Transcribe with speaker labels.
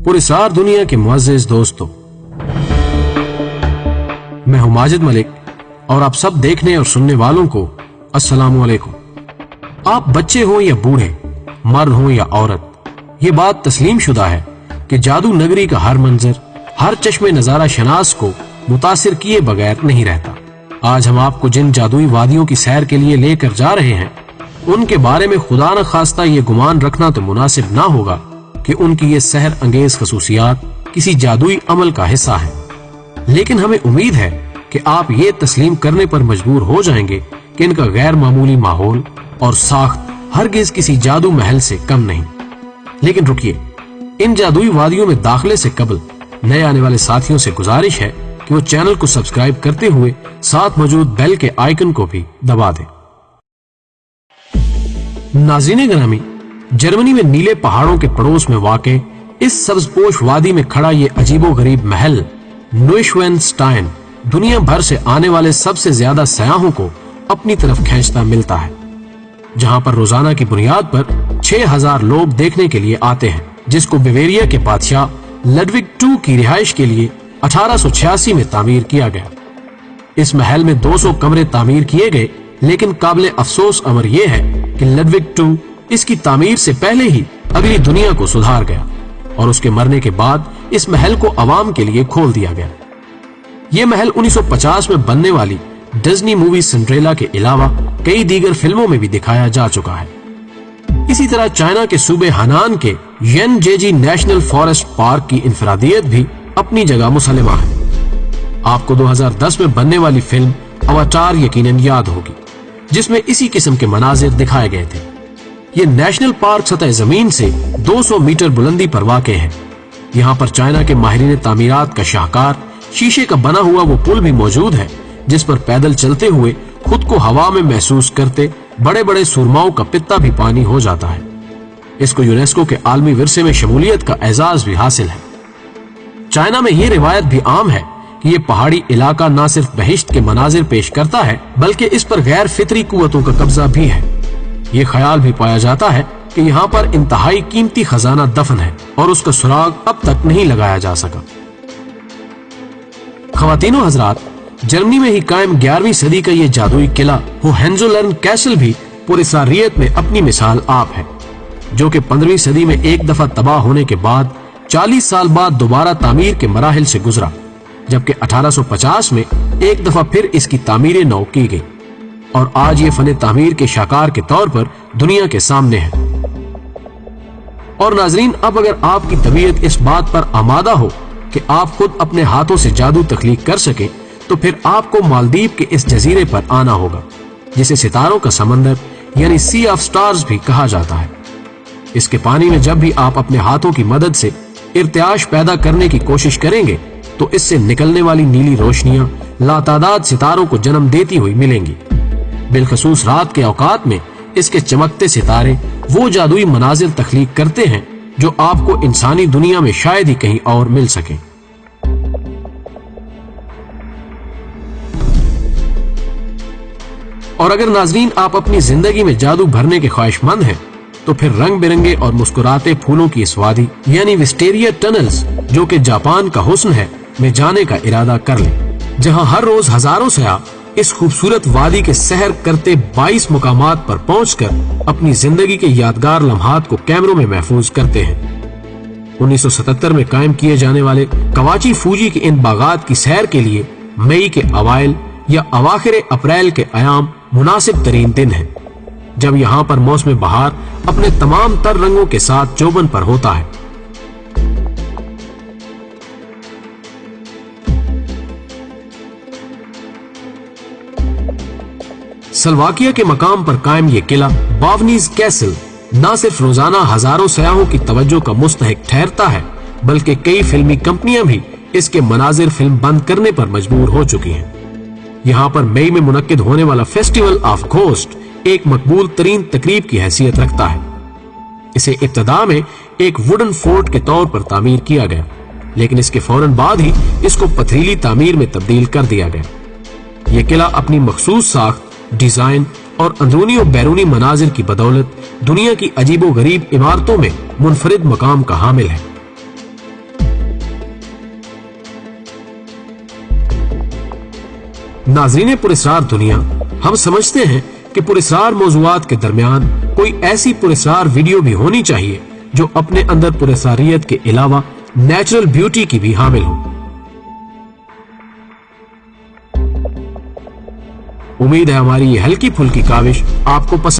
Speaker 1: पुरस्कार दुनिया के मुअज़्ज़िज़ दोस्तों, मैं हूं माजिद मलिक और आप सब देखने और सुनने वालों को अस्सलामु अलैकुम। आप बच्चे हो या बूढ़े, मर्द हो या औरत, ये बात तस्लीम शुदा है कि जादू नगरी का हर मंजर, हर चश्मे नजारा शनास को मुतासिर किए बगैर नहीं रहता। आज हम आपको जिन जादुई वादियों की सैर के लिए लेकर जा रहे हैं, उनके बारे में खुदा न खास्ता ये गुमान रखना तो मुनासिब ना होगा कि उनकी ये सहर अंगेज खसूसियात किसी जादुई अमल का हिस्सा है। लेकिन हमें उम्मीद है कि आप ये तस्लीम करने पर मजबूर हो जाएंगे कि इनका गैर मामूली माहौल और साख्त हरगिज किसी जादू महल से कम नहीं। लेकिन रुकिए, इन जादुई वादियों में दाखिले से कबल नए आने वाले साथियों से गुजारिश है कि वो चैनल को सब्सक्राइब करते हुए साथ मौजूद बेल के आइकन को भी दबा दें। नाज़रीन ग्रामी, जर्मनी में नीले पहाड़ों के पड़ोस में वाक़े इस सब्ज़पोश वादी में खड़ा ये अजीबोगरीब महल न्यूशवेनस्टाइन दुनिया भर से आने वाले सबसे ज्यादा सयाहों को अपनी तरफ खींचता मिलता है, जहां पर रोजाना की बुनियाद पर 6000 लोग देखने के लिए आते हैं, जिसको बवेरिया के बादशाह लडविग II की रिहाइश के लिए 1886 में तामीर किया गया। इस महल में 200 कमरे तामीर किए गए, लेकिन काबिले अफसोस अमर यह है कि लडविग II इसकी तामीर से पहले ही अगली दुनिया को सुधार गया और उसके मरने के बाद इस महल को अवाम के लिए खोल दिया गया। यह महल 1950 में बनने वाली डिज्नी मूवी सिंड्रेला के अलावा कई दीगर फिल्मों में भी दिखाया जा चुका है। इसी तरह चाइना के सूबे हनान के येनजेजी नेशनल फॉरेस्ट पार्क की इंफरादियत भी अपनी जगह मुसल्लमा है। आपको 2010 में बनने वाली फिल्म अवतार यकीनन याद होगी, जिसमें इसी किस्म के मनाजिर दिखाए गए थे। ये नेशनल पार्क सतह जमीन से 200 मीटर बुलंदी पर वाक़े है। यहाँ पर चाइना के माहिरीन तामीरात का शाहकार शीशे का बना हुआ वो पुल भी मौजूद है, जिस पर पैदल चलते हुए खुद को हवा में महसूस करते बड़े बड़े सुरमाओं का पित्ता भी पानी हो जाता है। इसको यूनेस्को के आलमी विरसे में शमूलियत का एजाज भी हासिल है। चाइना में ये रिवायत भी आम है कि ये पहाड़ी इलाका न सिर्फ बहिश्त के मनाजिर पेश करता है, बल्कि इस पर गैर फितरी कुव्वतों का कब्जा भी है। ये ख्याल भी पाया जाता है कि यहाँ पर इंतहाई कीमती खजाना दफन है और उसका सुराग अब तक नहीं लगाया जा सका। ख्वातीनो हजरात, जर्मनी में ही कायम 11वीं सदी का ये जादुई किला होहेंजोलर्न कैसल भी पुरस्कारियत में अपनी मिसाल आप है, जो कि 15वीं सदी में एक दफा तबाह होने के बाद 40 साल बाद दोबारा तामीर के मराहिल से गुजरा, जबकि 1850 में एक दफा फिर इसकी तामीर नौ की गई और आज ये फने तामीर के शाकार के तौर पर दुनिया के सामने है। और नाजरीन, अब अगर आपकी तबीयत इस बात पर आमादा हो कि आप खुद अपने हाथों से जादू तख्लीक कर सके, तो फिर आपको मालदीव के इस जजीरे पर आना होगा, जिसे सितारों का समंदर यानी सी ऑफ स्टार्स भी कहा जाता है। इसके पानी में जब भी आप अपने हाथों की मदद से इर्त्याश पैदा करने की कोशिश करेंगे, तो इससे निकलने वाली नीली रोशनियां लातादाद सितारों को जन्म देती हुई मिलेंगी। बिलखसूस रात के औकात में इसके चमकते सितारे वो जादुई मनाजिर तख्लीक करते हैं जो आपको इंसानी दुनिया में शायद ही कहीं और मिल सके। और अगर नाजरीन आप अपनी जिंदगी में जादू भरने के ख्वाहिशमंद हैं, तो फिर रंग बिरंगे और मुस्कुराते फूलों की इस वादी यानी विस्टेरिया टनल्स, जो कि जापान का हुस्न है, में जाने का इरादा कर लें, जहां हर रोज हजारों सयाह इस खूबसूरत वादी के सहर करते 22 मुकामात पर पहुंचकर अपनी जिंदगी के यादगार लम्हात को कैमरों में महफूज करते हैं। 1977 में कायम किए जाने वाले कवाची फूजी के इन बागात की सैर के लिए मई के अवाइल या अवाखिर अप्रैल के अयाम मुनासिब तरीन दिन है, जब यहाँ पर मौसम बहार अपने तमाम तर रंगों के साथ जोबन पर होता है। स्लोवाकिया के मकाम पर कायम ये किला बावनीज कैसल न सिर्फ रोजाना हजारों सयाहों की तवज्जो का मुस्तहिक ठहरता है, बल्कि कई फिल्मी कंपनियां भी इसके मनाजिर फिल्म बंद करने पर मजबूर हो चुकी हैं। यहाँ पर मई में मुनक्किद होने वाला फेस्टिवल ऑफ घोस्ट एक मकबूल तरीन तकरीब की हैसियत रखता है। इसे इब्तदा में एक वुडन फोर्ट के तौर पर तामीर किया गया, लेकिन इसके फौरन बाद ही इसको पथरीली तामीर में तब्दील कर दिया गया। यह किला अपनी मखसूस साख्त, डिजाइन और अंदरूनी और बैरूनी मनाजिर की बदौलत दुनिया की अजीबो गरीब इमारतों में मुनफरिद मकाम का हामिल है। नाज़रीन पुरस्रार दुनिया, हम समझते हैं कि पुरस्रार मौज़ूआत के दरमियान कोई ऐसी पुरस्रार वीडियो भी होनी चाहिए जो अपने अंदर पुरस्रारियत के अलावा नेचुरल ब्यूटी की भी हामिल हो। उम्मीद है हमारी ये हल्की फुल्की काविश आपको पसंद